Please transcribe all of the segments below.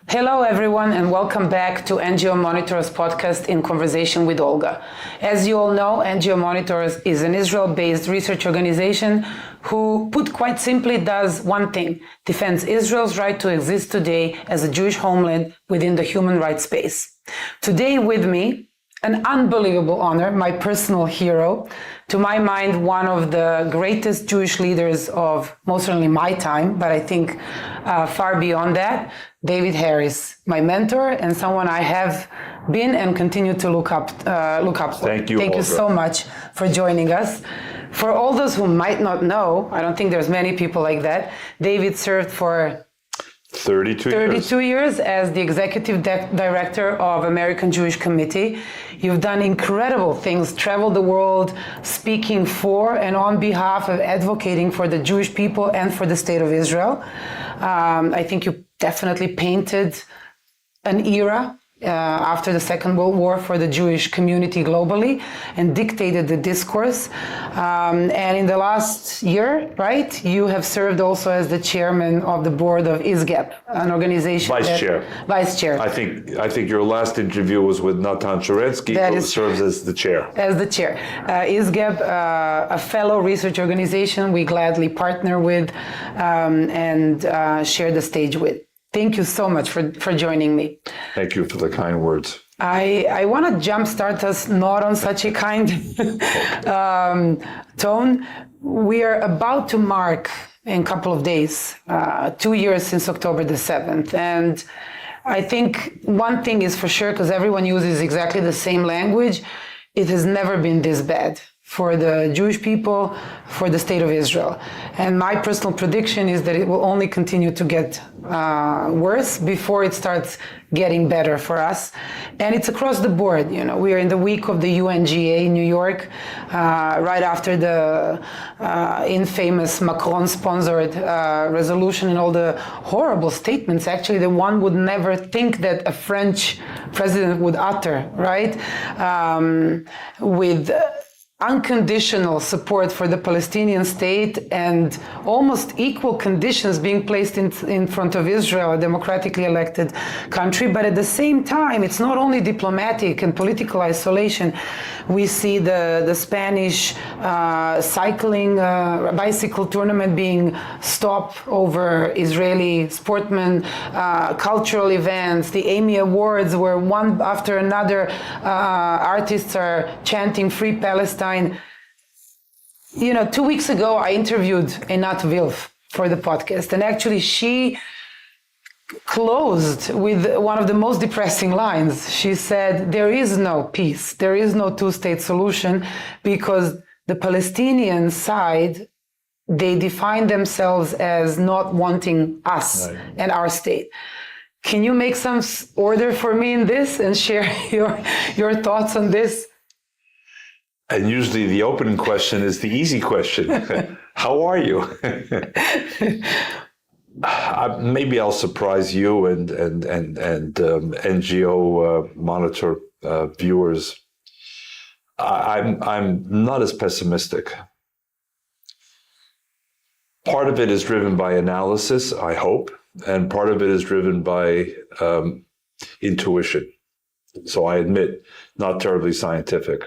Hello, everyone, and welcome back to NGO Monitors podcast in conversation with Olga. As you all know, NGO Monitors is an Israel-based research organization who, put quite simply, does one thing: defends Israel's right to exist today as a Jewish homeland within the human rights space. Today with me, an unbelievable honor, my personal hero, to my mind, one of the greatest Jewish leaders of most certainly my time, but I think far beyond that, David Harris, my mentor and someone I have been and continue to look up for. Thank you, Thank Olga. you so much for joining us. For all those who might not know, I don't think there's many people like that, David served for 32 years as the executive director of American Jewish Committee. You've done incredible things, traveled the world, speaking for and on behalf of advocating for the Jewish people and for the state of Israel. I think you definitely painted an era after the Second World War for the Jewish community globally and dictated the discourse. And in the last year, right, you have served also as the chairman of the board of ISGAP, an organization. Vice chair. I think your last interview was with Natan Sharansky, who serves as the chair. As the chair. ISGAP, a fellow research organization we gladly partner with and share the stage with. Thank you so much for joining me. Thank you for the kind words. I want to jumpstart us not on such a kind tone. We are about to mark in a couple of days 2 years since October the 7th. And I think one thing is for sure, because everyone uses exactly the same language, it has never been this bad for the Jewish people, for the state of Israel. And my personal prediction is that it will only continue to get worse before it starts getting better for us. And it's across the board. You know, we are in the week of the UNGA in New York, right after the infamous Macron-sponsored resolution and all the horrible statements, actually, that one would never think that a French president would utter, right? With unconditional support for the Palestinian state and almost equal conditions being placed in front of Israel, a democratically elected country. But at the same time, it's not only diplomatic and political isolation. We see the Spanish bicycle tournament being stopped over Israeli sportsmen, cultural events, the Emmy Awards, where one after another artists are chanting Free Palestine. You know, 2 weeks ago, I interviewed Einat Wilf for the podcast, and actually she closed with one of the most depressing lines. She said, there is no peace, there is no two-state solution, because the Palestinian side, they define themselves as not wanting us and our state. Can you make some order for me in this and share your thoughts on this? And usually the opening question is the easy question. How are you? Maybe I'll surprise you and NGO Monitor viewers. I'm not as pessimistic. Part of it is driven by analysis, I hope, and part of it is driven by intuition. So I admit, not terribly scientific.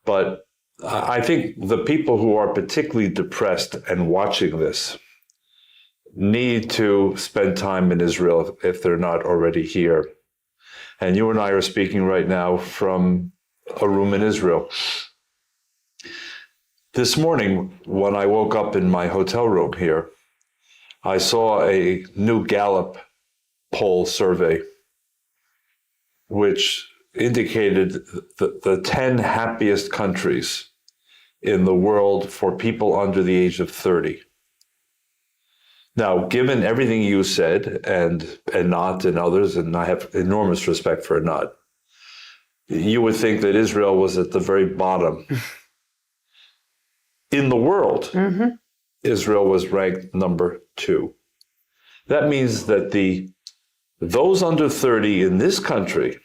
But I think the people who are particularly depressed and watching this need to spend time in Israel if they're not already here. And you and I are speaking right now from a room in Israel. This morning, when I woke up in my hotel room here, I saw a new Gallup poll survey, which indicated the 10 happiest countries in the world for people under the age of 30. Now, given everything you said, and Einat and others, and I have enormous respect for Einat, you would think that Israel was at the very bottom. In the world, Israel was ranked number 2. That means that those under 30 in this country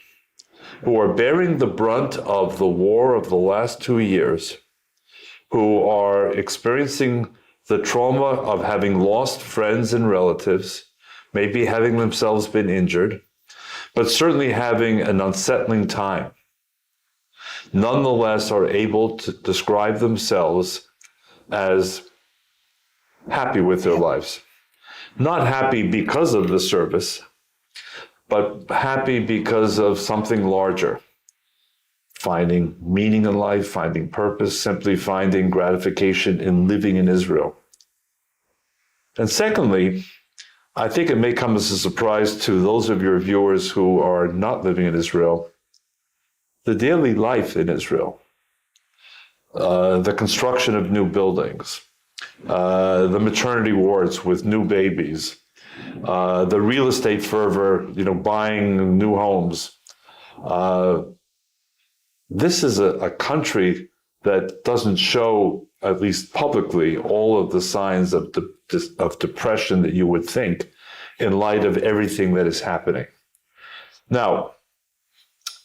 who are bearing the brunt of the war of the last 2 years, who are experiencing the trauma of having lost friends and relatives, maybe having themselves been injured, but certainly having an unsettling time, nonetheless are able to describe themselves as happy with their lives. Not happy because of the service, but happy because of something larger. Finding meaning in life, finding purpose, simply finding gratification in living in Israel. And secondly, I think it may come as a surprise to those of your viewers who are not living in Israel, the daily life in Israel, the construction of new buildings, the maternity wards with new babies, the real estate fervor, buying new homes. This is a country that doesn't show, at least publicly, all of the signs of depression that you would think in light of everything that is happening. Now,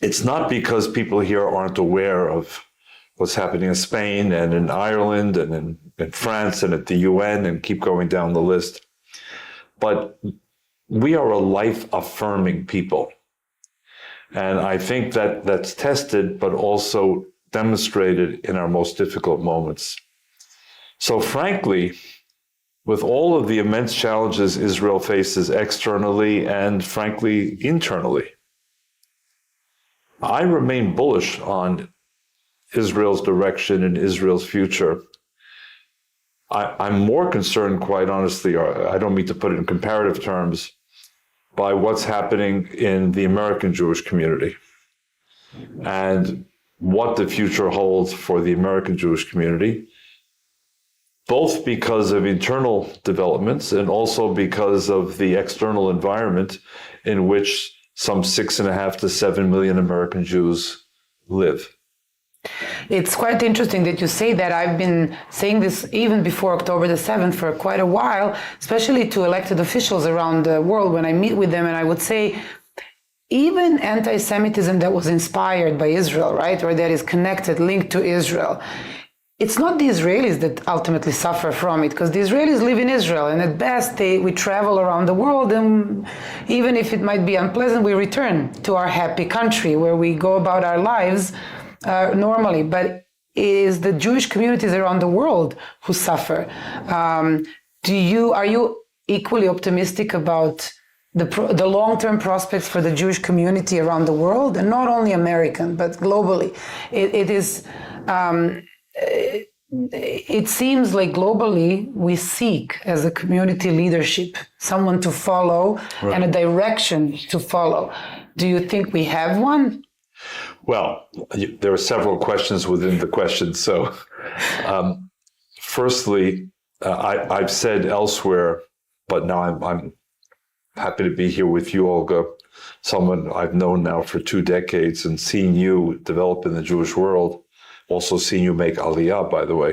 it's not because people here aren't aware of what's happening in Spain and in Ireland and in France and at the UN and keep going down the list. But we are a life-affirming people. And I think that that's tested, but also demonstrated in our most difficult moments. So frankly, with all of the immense challenges Israel faces externally and frankly, internally, I remain bullish on Israel's direction and Israel's future. I'm more concerned, quite honestly, I don't mean to put it in comparative terms, by what's happening in the American Jewish community and what the future holds for the American Jewish community, both because of internal developments and also because of the external environment in which some 6.5 to 7 million American Jews live. It's quite interesting that you say that. I've been saying this even before October the 7th for quite a while, especially to elected officials around the world when I meet with them. And I would say, even anti-Semitism that was inspired by Israel, right, or that is connected, linked to Israel, it's not the Israelis that ultimately suffer from it, because the Israelis live in Israel, and at best we travel around the world, and even if it might be unpleasant, we return to our happy country where we go about our lives normally. But it is the Jewish communities around the world who suffer. Are you equally optimistic about the long-term prospects for the Jewish community around the world, and not only American, but globally? It seems like globally we seek, as a community leadership, someone to follow, right, and a direction to follow. Do you think we have one? Well, there are several questions within the question. So, firstly, I've said elsewhere, but now I'm happy to be here with you, Olga, someone I've known now for 2 decades and seen you develop in the Jewish world, also seen you make Aliyah, by the way,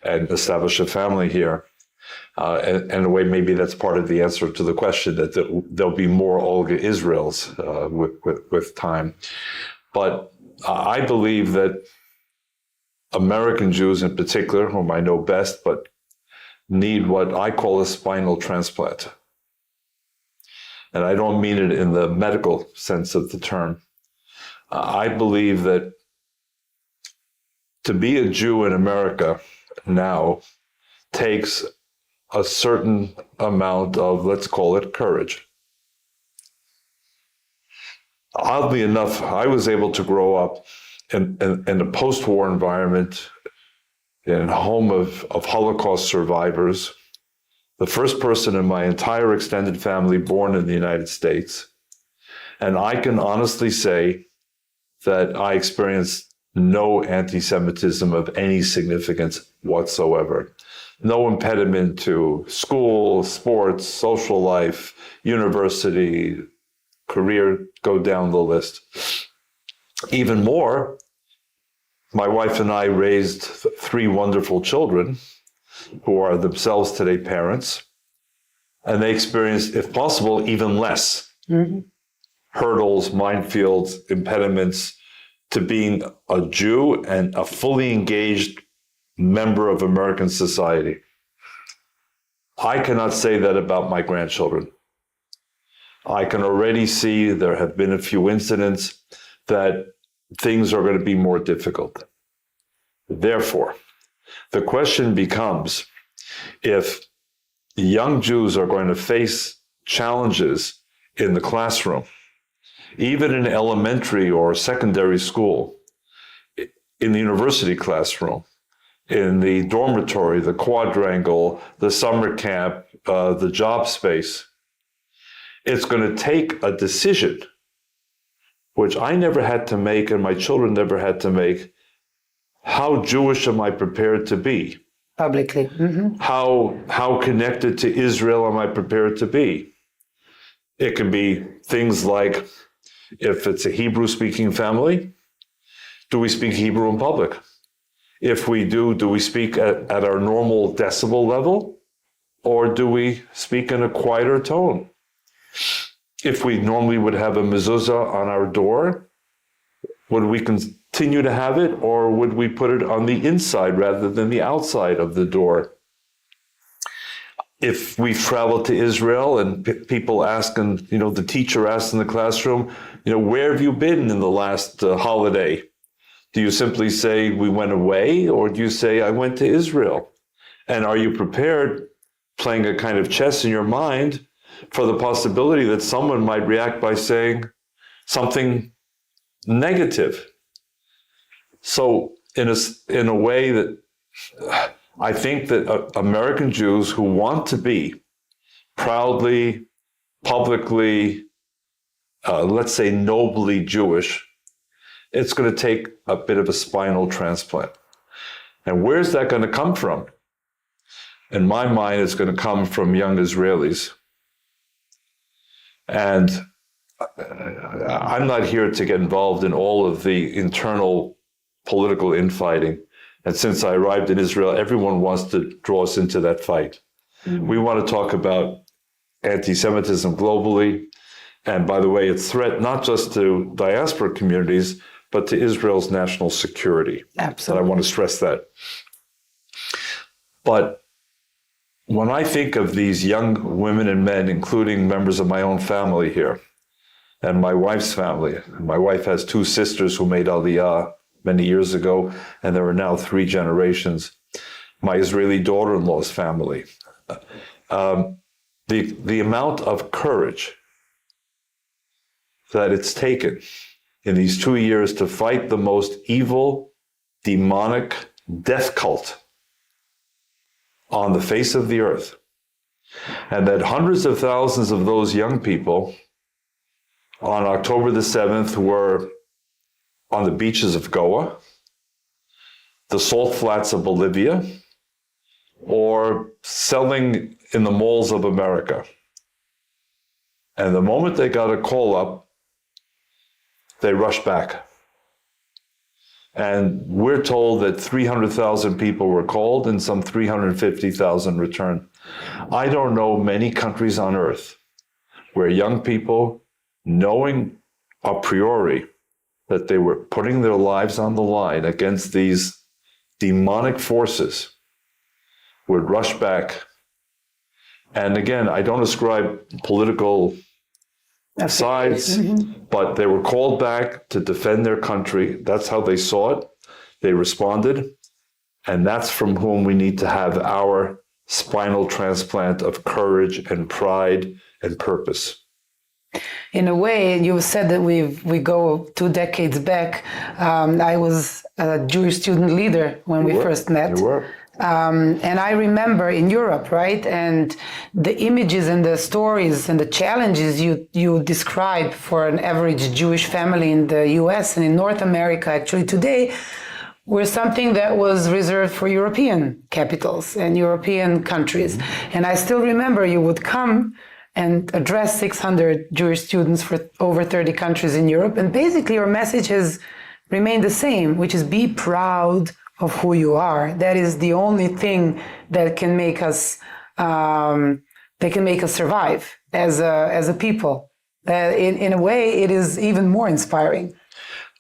and establish a family here. And in a way, maybe that's part of the answer to the question, that there'll be more Olga Israels with time. But I believe that American Jews in particular, whom I know best, but need what I call a spinal transplant. And I don't mean it in the medical sense of the term. I believe that to be a Jew in America now takes a certain amount of, let's call it, courage. Oddly enough, I was able to grow up in a post-war environment, in a home of Holocaust survivors, the first person in my entire extended family born in the United States. And I can honestly say that I experienced no anti-Semitism of any significance whatsoever. No impediment to school, sports, social life, university, career, go down the list. Even more, my wife and I raised 3 wonderful children who are themselves today parents, and they experienced, if possible, even less hurdles, minefields, impediments to being a Jew and a fully engaged member of American society. I cannot say that about my grandchildren. I can already see there have been a few incidents that things are going to be more difficult. Therefore, the question becomes, if young Jews are going to face challenges in the classroom, even in elementary or secondary school, in the university classroom, in the dormitory, the quadrangle, the summer camp, the job space, it's going to take a decision, which I never had to make and my children never had to make. How Jewish am I prepared to be? Publicly. Mm-hmm. How connected to Israel am I prepared to be? It can be things like, if it's a Hebrew-speaking family, do we speak Hebrew in public? If we do we speak at our normal decibel level? Or do we speak in a quieter tone? If we normally would have a mezuzah on our door, would we continue to have it, or would we put it on the inside rather than the outside of the door? If we travel to Israel and people ask, and the teacher asks in the classroom, where have you been in the last holiday? Do you simply say, we went away, or do you say, I went to Israel? And are you prepared, playing a kind of chess in your mind, for the possibility that someone might react by saying something negative? So in a way that I think that American Jews who want to be proudly, publicly, let's say nobly Jewish, it's going to take a bit of a spinal transplant. And where's that going to come from? In my mind, it's going to come from young Israelis. And I'm not here to get involved in all of the internal political infighting. And since I arrived in Israel, everyone wants to draw us into that fight. Mm-hmm. We want to talk about antisemitism globally. And by the way, it's a threat not just to diaspora communities, but to Israel's national security. Absolutely. And I want to stress that. But when I think of these young women and men, including members of my own family here, and my wife's family, my wife has two sisters who made Aliyah many years ago, and there are now 3 generations. My Israeli daughter-in-law's family. The amount of courage that it's taken in these 2 years to fight the most evil, demonic death cult on the face of the earth. And that hundreds of thousands of those young people on October the 7th were on the beaches of Goa, the salt flats of Bolivia, or selling in the malls of America. And the moment they got a call up, they rushed back. And we're told that 300,000 people were called and some 350,000 returned. I don't know many countries on earth where young people, knowing a priori that they were putting their lives on the line against these demonic forces, would rush back. And again, I don't ascribe political sides, but they were called back to defend their country. That's how they saw it. They responded. And that's from whom we need to have our spinal transplant of courage and pride and purpose. In a way, you said that we go 2 decades back. I was a Jewish student leader when we first met. You were. And I remember in Europe, right? And the images and the stories and the challenges you describe for an average Jewish family in the US and in North America, actually today, were something that was reserved for European capitals and European countries. And I still remember you would come and address 600 Jewish students for over 30 countries in Europe. And basically your message has remained the same, which is be proud of who you are. That is the only thing that can make us survive as a people. In a way, it is even more inspiring.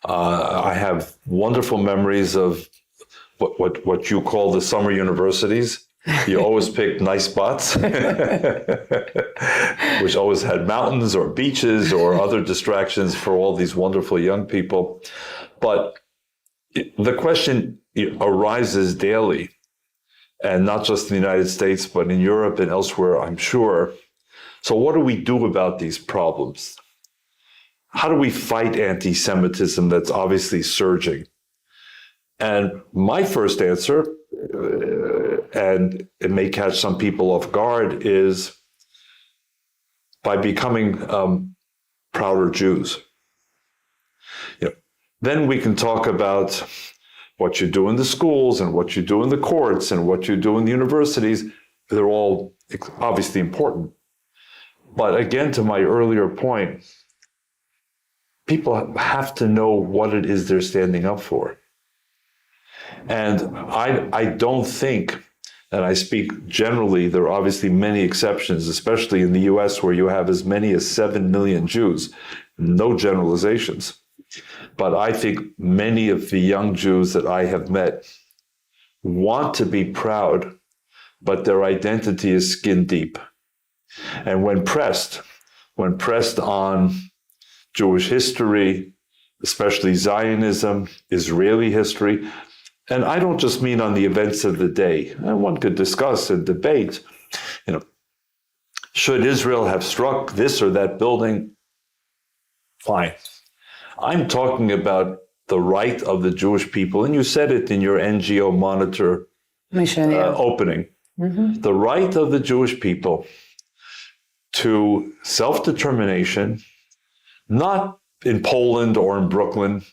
I have wonderful memories of what you call the summer universities You always picked nice spots, which always had mountains or beaches or other distractions for all these wonderful young people. But the question arises daily, and not just in the United States, but in Europe and elsewhere, I'm sure. So what do we do about these problems? How do we fight anti-Semitism that's obviously surging? And my first answer, and it may catch some people off guard, is by becoming prouder Jews. Then we can talk about what you do in the schools and what you do in the courts and what you do in the universities. They're all obviously important. But again, to my earlier point, people have to know what it is they're standing up for. And I don't think, and I speak generally, there are obviously many exceptions, especially in the US where you have as many as 7 million Jews, no generalizations. But I think many of the young Jews that I have met want to be proud, but their identity is skin deep. And when pressed on Jewish history, especially Zionism, Israeli history, and I don't just mean on the events of the day. And one could discuss and debate, should Israel have struck this or that building? Fine. I'm talking about the right of the Jewish people, and you said it in your NGO Monitor mission, opening. Mm-hmm. The right of the Jewish people to self-determination, not in Poland or in Brooklyn,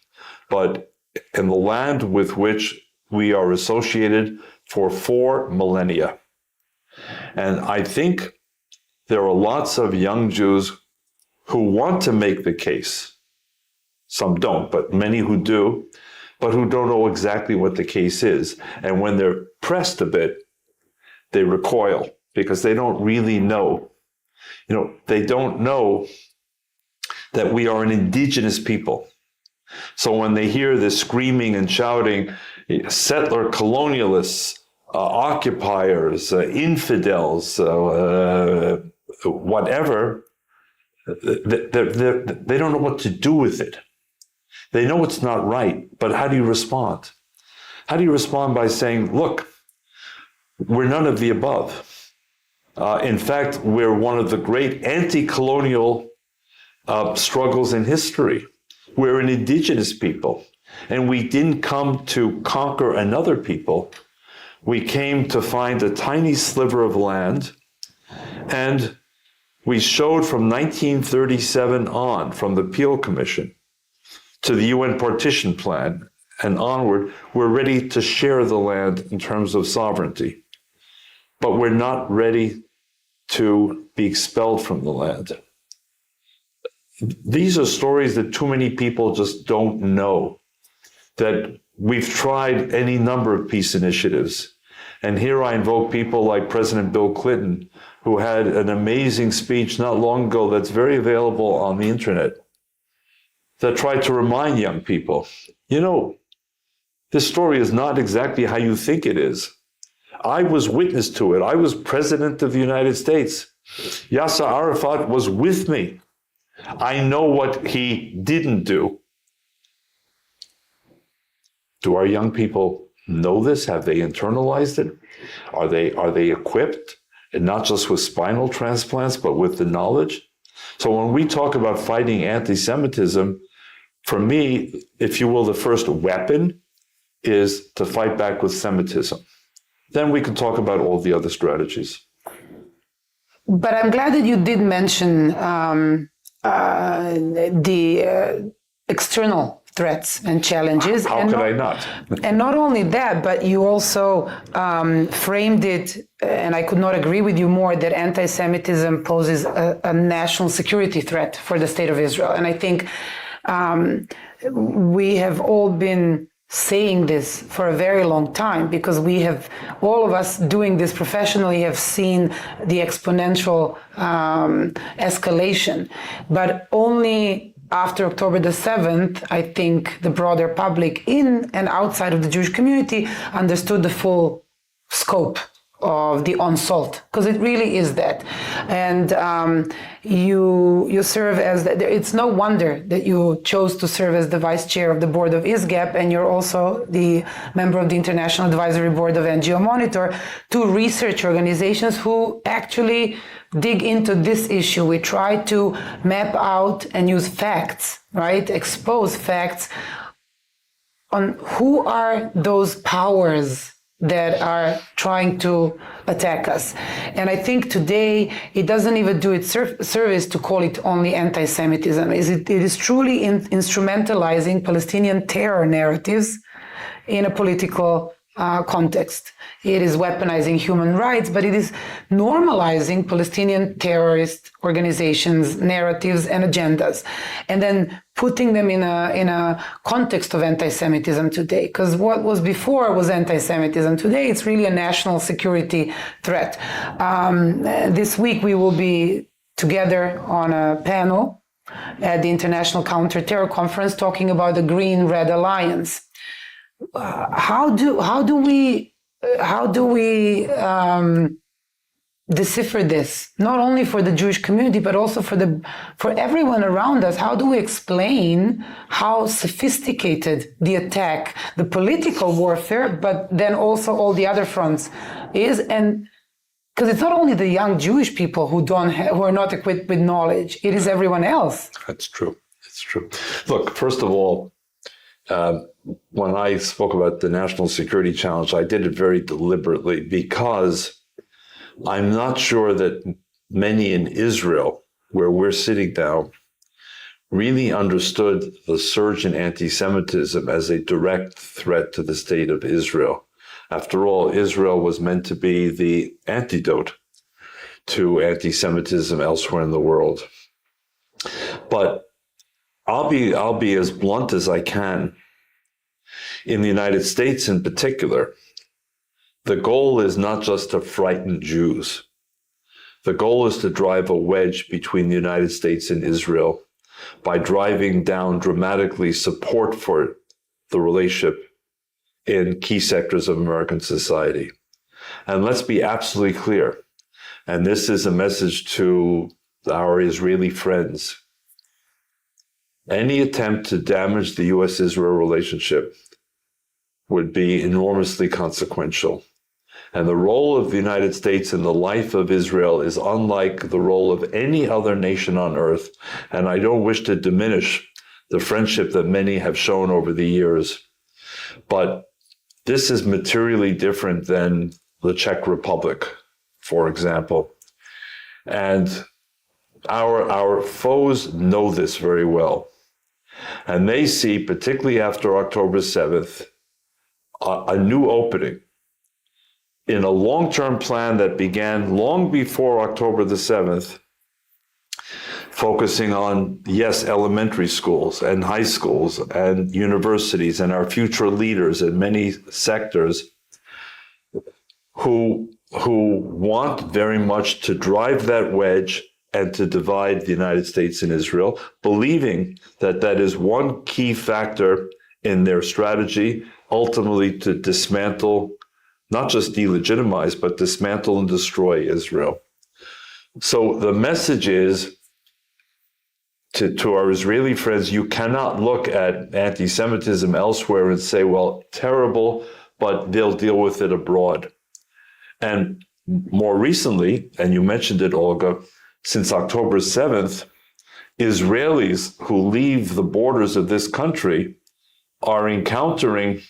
but in the land with which we are associated for 4 millennia. And I think there are lots of young Jews who want to make the case. Some don't, but many who do, but who don't know exactly what the case is. And when they're pressed a bit, they recoil because they don't really know. They don't know that we are an indigenous people. So when they hear this screaming and shouting, settler colonialists, occupiers, infidels, whatever, they don't know what to do with it. They know it's not right, but how do you respond? How do you respond by saying, look, we're none of the above. In fact, we're one of the great anti-colonial struggles in history. We're an indigenous people, and we didn't come to conquer another people. We came to find a tiny sliver of land, and we showed from 1937 on, from the Peel Commission to the UN Partition Plan and onward, we're ready to share the land in terms of sovereignty. But we're not ready to be expelled from the land. These are stories that too many people just don't know, that we've tried any number of peace initiatives. And here I invoke people like President Bill Clinton, who had an amazing speech not long ago that's very available on the internet, that tried to remind young people, this story is not exactly how you think it is. I was witness to it. I was president of the United States. Yasser Arafat was with me. I know what he didn't do. Do our young people know this? Have they internalized it? Are they equipped, and not just with spinal transplants, but with the knowledge? So when we talk about fighting anti-Semitism, for me, if you will, the first weapon is to fight back with Semitism. Then we can talk about all the other strategies. But I'm glad that you did mention the external threats and challenges. How could I not? And not only that, but you also framed it, and I could not agree with you more, that anti-Semitism poses a national security threat for the state of Israel. And I think we have all been saying this for a very long time, because we have, all of us doing this professionally, have seen the exponential escalation. But only after October the 7th, I think the broader public in and outside of the Jewish community understood the full scope of the onslaught, because it really is that. And you serve as, it's no wonder that you chose to serve as the vice chair of the board of ISGAP, and you're also the member of the International Advisory Board of NGO Monitor, two research organizations who actually dig into this issue. We try to map out and use facts, right? Expose facts on who are those powers that are trying to attack us. And I think today it doesn't even do it service to call it only anti-Semitism. It is truly instrumentalizing Palestinian terror narratives in a political context. It is weaponizing human rights, but it is normalizing Palestinian terrorist organizations' narratives and agendas, and then putting them in a context of anti-Semitism today. Because what was before was anti-Semitism. Today, it's really a national security threat. This week, we will be together on a panel at the International Counter-Terror Conference talking about the Green-Red Alliance. How do we decipher this, not only for the Jewish community but also for everyone around us? How do we explain how sophisticated the attack, the political warfare, but then also all the other fronts is? And because it's not only the young Jewish people who are not equipped with knowledge; it is everyone else. That's true. It's true. Look, first of all, when I spoke about the national security challenge, I did it very deliberately because I'm not sure that many in Israel, where we're sitting now, really understood the surge in anti-Semitism as a direct threat to the state of Israel. After all, Israel was meant to be the antidote to anti-Semitism elsewhere in the world. But I'll be as blunt as I can. In the United States in particular, the goal is not just to frighten Jews. The goal is to drive a wedge between the United States and Israel by driving down dramatically support for the relationship in key sectors of American society. And let's be absolutely clear, and this is a message to our Israeli friends. Any attempt to damage the U.S.-Israel relationship would be enormously consequential. And the role of the United States in the life of Israel is unlike the role of any other nation on earth. And I don't wish to diminish the friendship that many have shown over the years. But this is materially different than the Czech Republic, for example. And our foes know this very well. And they see, particularly after October 7th, a new opening in a long-term plan that began long before October the 7th, focusing on, yes, elementary schools and high schools and universities and our future leaders in many sectors who want very much to drive that wedge and to divide the United States and Israel, believing that that is one key factor in their strategy, ultimately to dismantle, not just delegitimize, but dismantle and destroy Israel. So the message is to our Israeli friends, you cannot look at anti-Semitism elsewhere and say, well, terrible, but they'll deal with it abroad. And more recently, and you mentioned it, Olga, since October 7th, Israelis who leave the borders of this country are encountering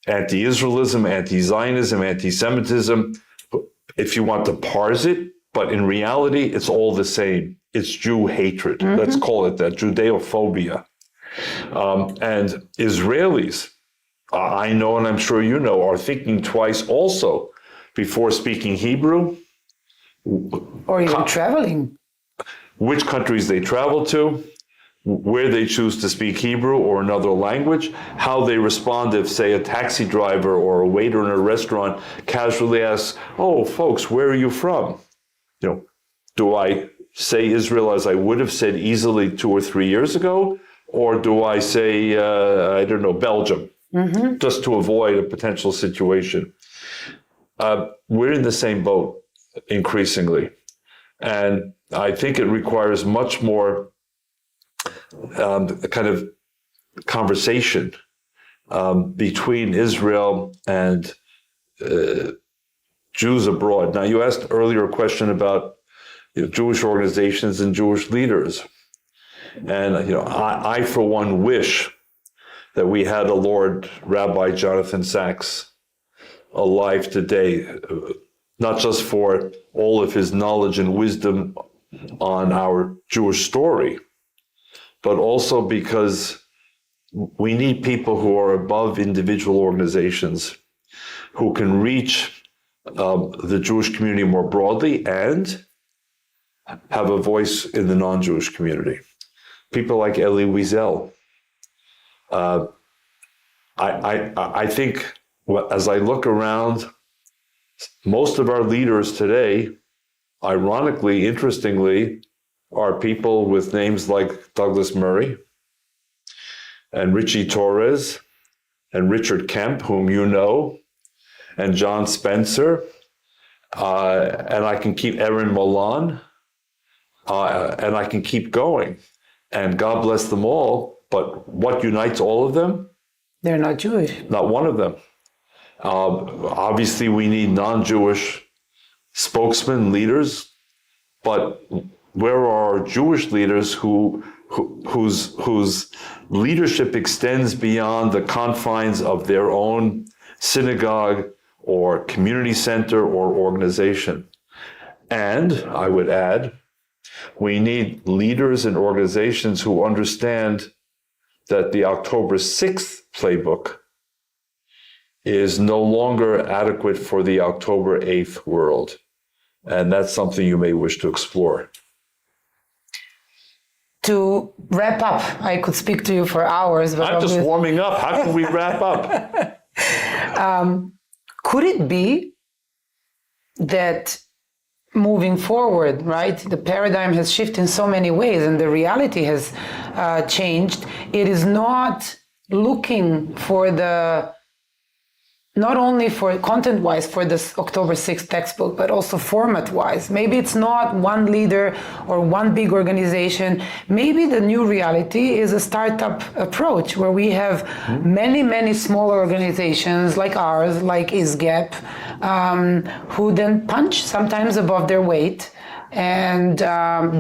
anti-Israelism, anti-Zionism, anti-Semitism, if you want to parse it, but in reality, it's all the same. It's Jew hatred. Mm-hmm. Let's call it that, Judeophobia. And Israelis, I know, and I'm sure you know, are thinking twice also before speaking Hebrew. Or even traveling. Which countries they travel to, where they choose to speak Hebrew or another language, how they respond if, say, a taxi driver or a waiter in a restaurant casually asks, oh, folks, where are you from? You know, do I say Israel as I would have said easily 2 or 3 years ago? Or do I say, I don't know, Belgium, just to avoid a potential situation? we're in the same boat increasingly. And I think it requires much more kind of conversation between Israel and Jews abroad. Now, you asked earlier a question about Jewish organizations and Jewish leaders. And I for one wish that we had a Lord Rabbi Jonathan Sachs alive today, not just for all of his knowledge and wisdom on our Jewish story, but also because we need people who are above individual organizations, who can reach the Jewish community more broadly and have a voice in the non-Jewish community. People like Elie Wiesel. I think as I look around, most of our leaders today, ironically, interestingly, are people with names like Douglas Murray and Richie Torres and Richard Kemp, whom you know, and John Spencer, and I can keep Erin Milan, and I can keep going. And God bless them all, but what unites all of them? They're not Jewish. Not one of them. Obviously, we need non-Jewish spokesmen, leaders, but where are our Jewish leaders whose leadership extends beyond the confines of their own synagogue or community center or organization? And I would add, we need leaders and organizations who understand that the October 6th playbook is no longer adequate for the October 8th world. And that's something you may wish to explore. To wrap up, I could speak to you for hours. But I'm just warming up. How can we wrap up? Could it be that moving forward, right, the paradigm has shifted in so many ways and the reality has changed? It is not looking for not only for content-wise for this October 6th textbook, but also format-wise. Maybe it's not one leader or one big organization. Maybe the new reality is a startup approach where we have many, many smaller organizations like ours, like ISGAP, who then punch sometimes above their weight and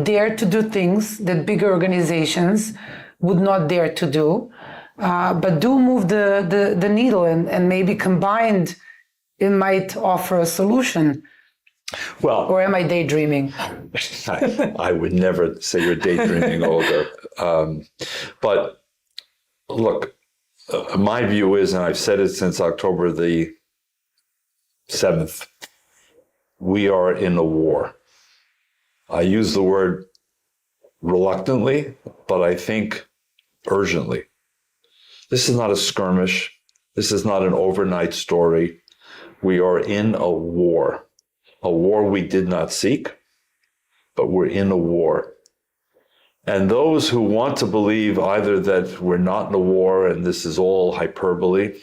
dare to do things that bigger organizations would not dare to do. But do move the needle, and maybe combined, it might offer a solution. Well, or am I daydreaming? I would never say you're daydreaming, Olga. But look, my view is, and I've said it since October the 7th, we are in a war. I use the word reluctantly, but I think urgently. This is not a skirmish. This is not an overnight story. We are in a war we did not seek, but we're in a war. And those who want to believe either that we're not in a war and this is all hyperbole,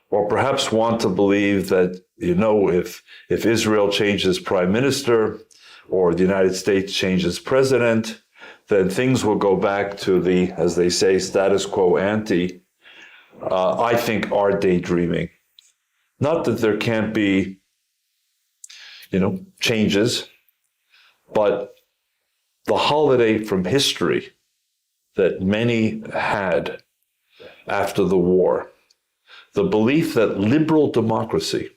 or perhaps want to believe that, if Israel changes prime minister or the United States changes president, then things will go back to the, as they say, status quo ante. I think are daydreaming. Not that there can't be, changes, but the holiday from history that many had after the war, the belief that liberal democracy,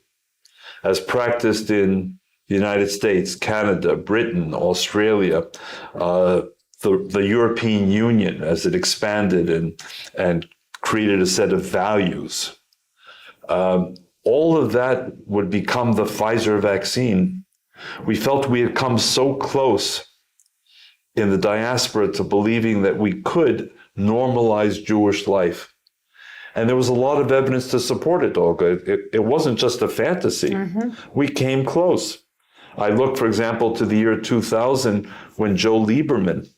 as practiced in the United States, Canada, Britain, Australia, the European Union as it expanded and created a set of values. All of that would become the Pfizer vaccine. We felt we had come so close in the diaspora to believing that we could normalize Jewish life. And there was a lot of evidence to support it, Olga. It wasn't just a fantasy. Mm-hmm. We came close. I look, for example, to the year 2000 when Joe Lieberman,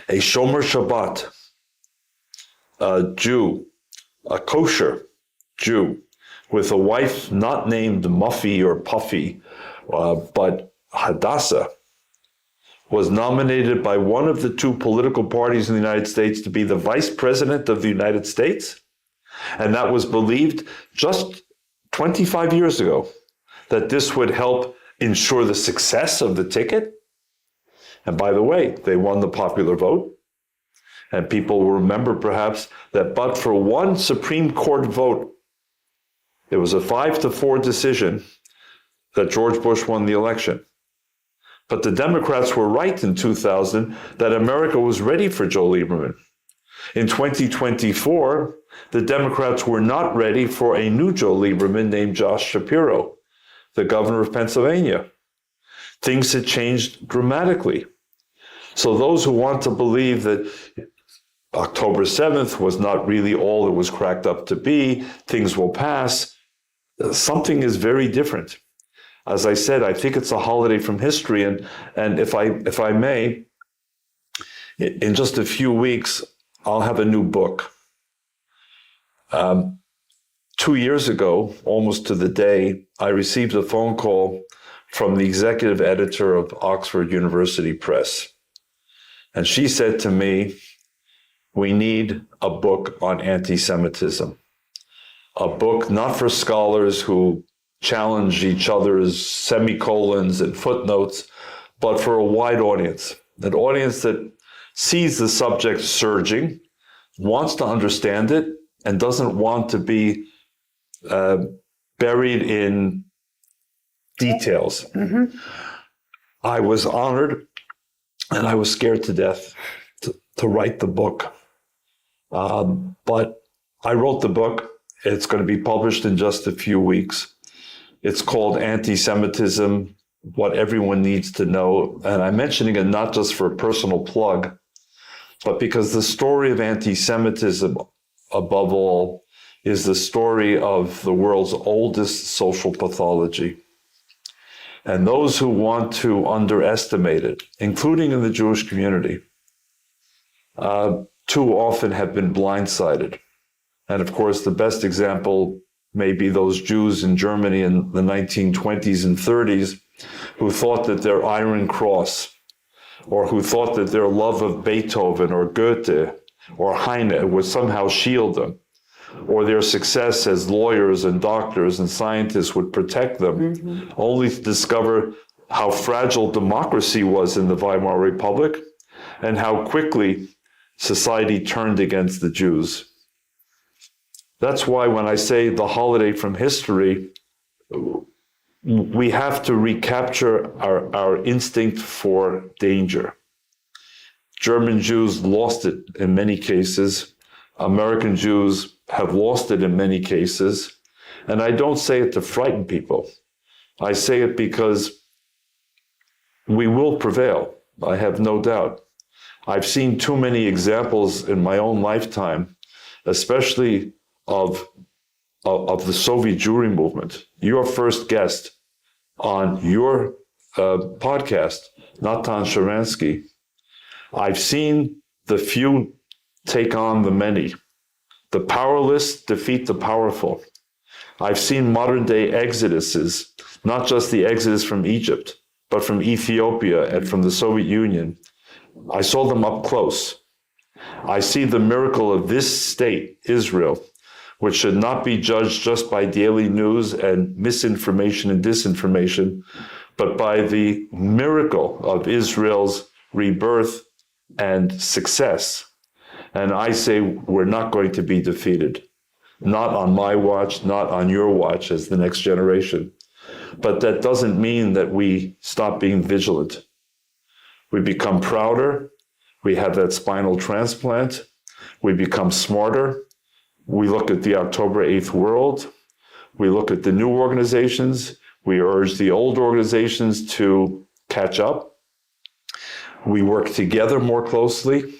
a Shomer Shabbat, a Jew, a kosher Jew, with a wife not named Muffy or Puffy, but Hadassah, was nominated by one of the two political parties in the United States to be the vice president of the United States. And that was believed just 25 years ago, that this would help ensure the success of the ticket. And by the way, they won the popular vote. And people will remember perhaps that but for one Supreme Court vote, it was a 5-4 decision that George Bush won the election. But the Democrats were right in 2000 that America was ready for Joe Lieberman. In 2024, the Democrats were not ready for a new Joe Lieberman named Josh Shapiro, the governor of Pennsylvania. Things had changed dramatically. So those who want to believe that October 7th was not really all it was cracked up to be, things will pass, something is very different. As I said, I think it's a holiday from history, and if I may, in just a few weeks, I'll have a new book. 2 years ago, almost to the day, I received a phone call from the executive editor of Oxford University Press. And she said to me, we need a book on anti-Semitism. A book not for scholars who challenge each other's semicolons and footnotes, but for a wide audience, an audience that sees the subject surging, wants to understand it, and doesn't want to be buried in details. Mm-hmm. I was honored and I was scared to death to write the book. But I wrote the book. It's going to be published in just a few weeks. It's called Anti-Semitism, What Everyone Needs to Know. And I'm mentioning it not just for a personal plug, but because the story of anti-Semitism, above all, is the story of the world's oldest social pathology. And those who want to underestimate it, including in the Jewish community, too often have been blindsided. And of course, the best example may be those Jews in Germany in the 1920s and 30s who thought that their Iron Cross, or who thought that their love of Beethoven or Goethe or Heine would somehow shield them, or their success as lawyers and doctors and scientists would protect them, only to discover how fragile democracy was in the Weimar Republic and how quickly society turned against the Jews. That's why when I say the holiday from history, we have to recapture our instinct for danger. German Jews lost it in many cases. American Jews have lost it in many cases. And I don't say it to frighten people. I say it because we will prevail. I have no doubt. I've seen too many examples in my own lifetime, especially of the Soviet Jewry movement. Your first guest on your podcast, Natan Sharansky. I've seen the few take on the many, the powerless defeat the powerful. I've seen modern day exoduses, not just the exodus from Egypt, but from Ethiopia and from the Soviet Union. I saw them up close. I see the miracle of this state, Israel, which should not be judged just by daily news and misinformation and disinformation, but by the miracle of Israel's rebirth and success. And I say we're not going to be defeated. Not on my watch, not on your watch as the next generation. But that doesn't mean that we stop being vigilant. We become prouder. We have that spinal transplant. We become smarter. We look at the October 8th world. We look at the new organizations. We urge the old organizations to catch up. We work together more closely.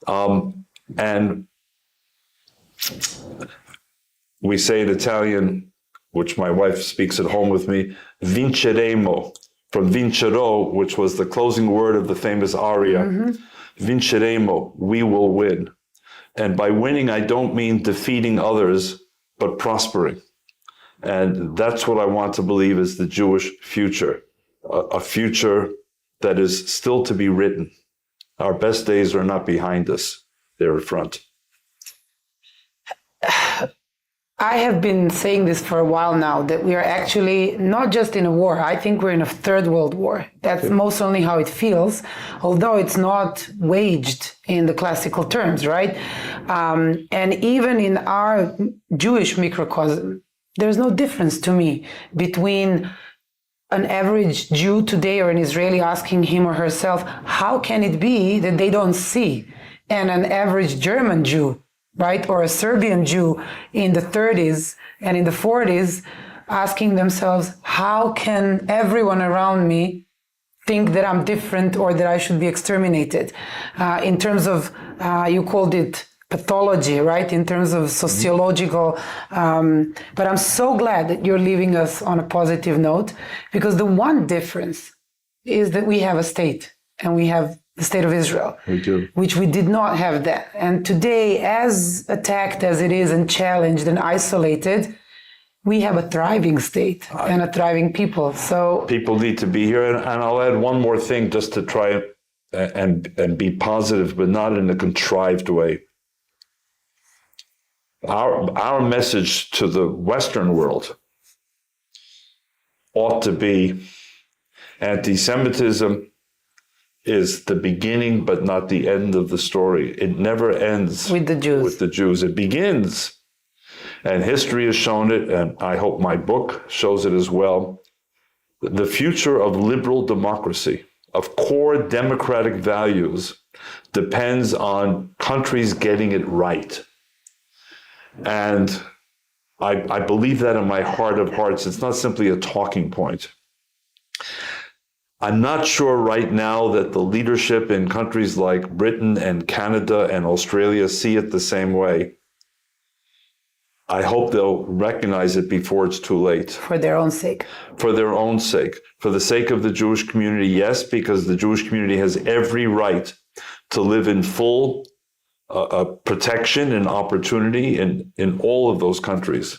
And we say in Italian, which my wife speaks at home with me, vinceremo, from vincero, which was the closing word of the famous aria. Vinceremo, we will win. And by winning, I don't mean defeating others, but prospering. And that's what I want to believe is the Jewish future, a future that is still to be written. Our best days are not behind us, they're in front. I have been saying this for a while now, that we are actually not just in a war. I think we're in a third world war. That's most only how it feels, although it's not waged in the classical terms, right? And even in our Jewish microcosm, there's no difference to me between an average Jew today or an Israeli asking him or herself, how can it be that they don't see? And an average German Jew, right, or a Serbian Jew in the 30s and in the 40s asking themselves, how can everyone around me think that I'm different or that I should be exterminated? In terms of, you called it pathology, right, in terms of sociological, but I'm so glad that you're leaving us on a positive note, because the one difference is that we have a state, and we have the state of Israel, We do. which we did not have then. And today, as attacked as it is and challenged and isolated, we have a thriving state and a thriving people. So People need to be here. And I'll add one more thing just to try and be positive, but not in a contrived way. Our message to the Western world ought to be anti-Semitism is the beginning, but not the end of the story. It never ends with the Jews. with the Jews. It begins. And history has shown it, and I hope my book shows it as well. The future of liberal democracy, of core democratic values, depends on countries getting it right. And I believe that in my heart of hearts. It's not simply a talking point. I'm not sure right now that the leadership in countries like Britain and Canada and Australia see it the same way. I hope they'll recognize it before it's too late. For their own sake. For their own sake. For the sake of the Jewish community, yes, because the Jewish community has every right to live in full protection and opportunity in all of those countries.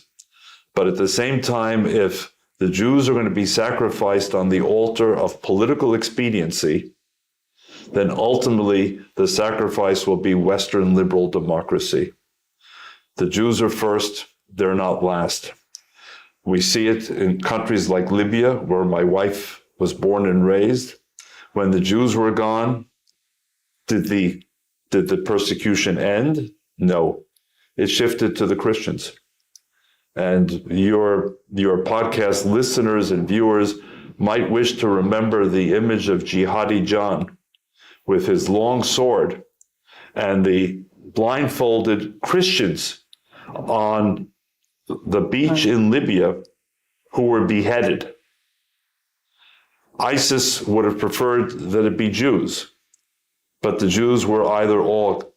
But at the same time, if the Jews are going to be sacrificed on the altar of political expediency, then ultimately the sacrifice will be Western liberal democracy. The Jews are first, they're not last. We see it in countries like Libya, where my wife was born and raised. When the Jews were gone, did the persecution end? No. It shifted to the Christians. And your podcast listeners and viewers might wish to remember the image of Jihadi John with his long sword and the blindfolded Christians on the beach in Libya who were beheaded. ISIS would have preferred that it be Jews, but the Jews were either all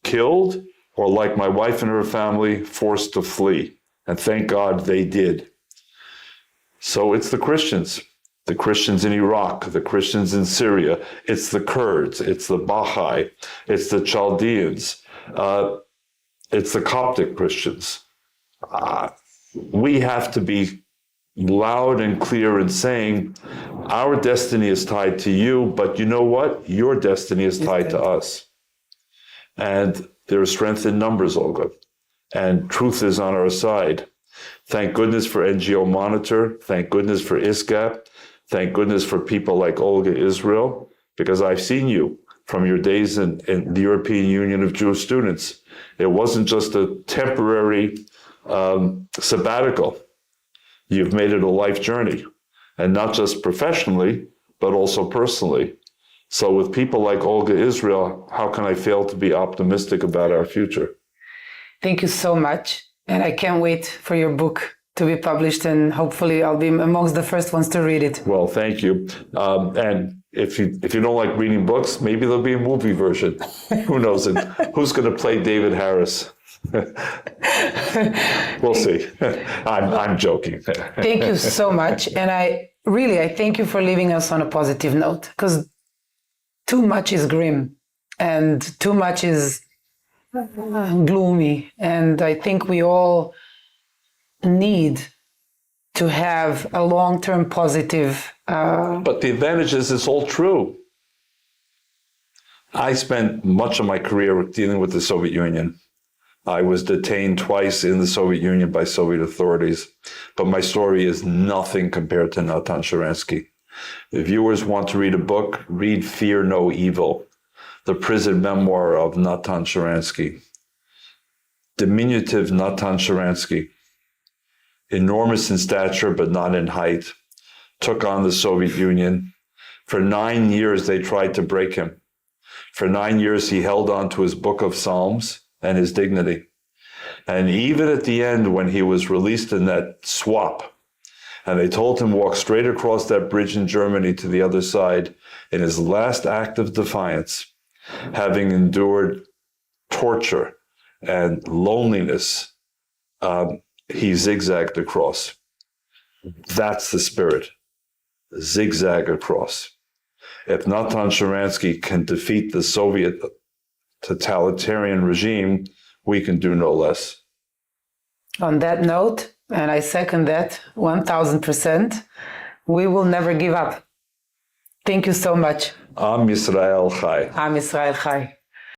killed or, like my wife and her family, forced to flee. And thank God they did. So it's the Christians in Iraq, the Christians in Syria, it's the Kurds, it's the Baha'i, it's the Chaldeans, it's the Coptic Christians. We have to be loud and clear in saying, our destiny is tied to you, but you know what? Your destiny is tied to us. And there is strength in numbers, Olga. And truth is on our side. Thank goodness for NGO Monitor. Thank goodness for ISGAP. Thank goodness for people like Olga Israel, because I've seen you from your days in the European Union of Jewish Students. It wasn't just a temporary sabbatical. You've made it a life journey, and not just professionally, but also personally. So with people like Olga Israel, how can I fail to be optimistic about our future? Thank you so much. And I can't wait for your book to be published, and hopefully I'll be amongst the first ones to read it. Well, thank you. And if you don't like reading books, maybe there'll be a movie version. Who knows? And who's going to play David Harris? We'll see. I'm joking. Thank you so much. And I thank you for leaving us on a positive note, because too much is grim and too much is gloomy. And I think we all need to have a long-term positive. But the advantage is it's all true. I spent much of my career dealing with the Soviet Union. I was detained twice in the Soviet Union by Soviet authorities, but my story is nothing compared to Natan Sharansky. If viewers want to read a book, read Fear No Evil, the prison memoir of Natan Sharansky. Diminutive Natan Sharansky, enormous in stature but not in height, took on the Soviet Union. For 9 years, they tried to break him. For 9 years, he held on to his book of Psalms and his dignity. And even at the end, when he was released in that swap, and they told him walk straight across that bridge in Germany to the other side, in his last act of defiance, having endured torture and loneliness, he zigzagged across. That's the spirit. Zigzag across. If Natan Sharansky can defeat the Soviet totalitarian regime, we can do no less. On that note, and I second that 1000%, we will never give up. Thank you so much. Am Yisrael Chai. Am Yisrael Chai.